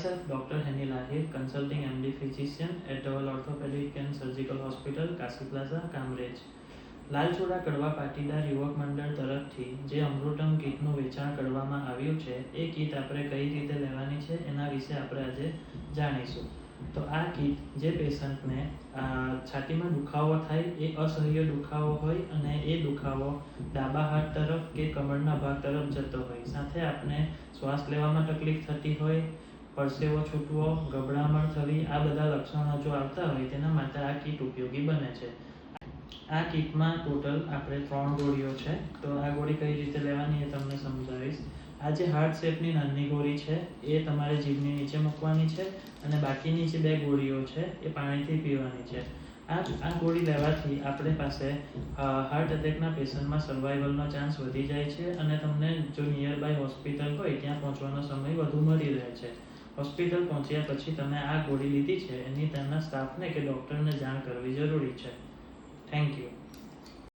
myself Dr. Henny Lahir, consulting MD physician at Dawal Orthopedic and Surgical Hospital, Kasi Plaza, Kamrej. લાલચોડા કડવા પાટીદાર યુવક મંડળ તરફથી જે અમૃતમ કીટનું વેચાણ કરવામાં આવ્યું છે એ કીટ આપણે કઈ રીતે લેવાની છે એના વિશે આપણે આજે જાણીશું. તો આ કીટ જે પેશન્ટને છાતીમાં દુખાવો થાય, એ અસહ્ય દુખાવો હોય અને એ દુખાવો ડાબા હાથ તરફ કે કમરના ભાગ તરફ જતો હોય, સાથે આપણે શ્વાસ લેવામાં તકલીફ થતી હોય, પરસેવો છૂટવો, ગભરામણ થવી, આ બધા લક્ષણો જો આવતા હોય તેના માટે આ કીટ ઉપયોગી બને છે. આ કીટમાં ટોટલ આપણે 3 ગોળીઓ છે. તો આ ગોળી કઈ રીતે લેવાની એ તમને સમજાવીશ. આ જે હાર્ટ શેપની નાની ગોળી છે એ તમારે જીભની નીચે મૂકવાની છે અને બાકીની જે 2 ગોળીઓ છે એ પાણીથી પીવાની છે. આ ગોળી લેવાથી આપણે પાસે હાર્ટ એટેકના પેશન્ટમાં સર્વાઈવલનો ચાન્સ વધી જાય છે અને તમને જો નિયર બાય હોસ્પિટલ હોય ત્યાં પહોંચવાનો સમય વધુ મળી રહે છે. હોસ્પિટલ પહોંચ્યા પછી તમે આ ગોળી લીધી છે એની તેમના સ્ટાફને કે ડૉક્ટરને જાણ કરવી જરૂરી છે. Thank you.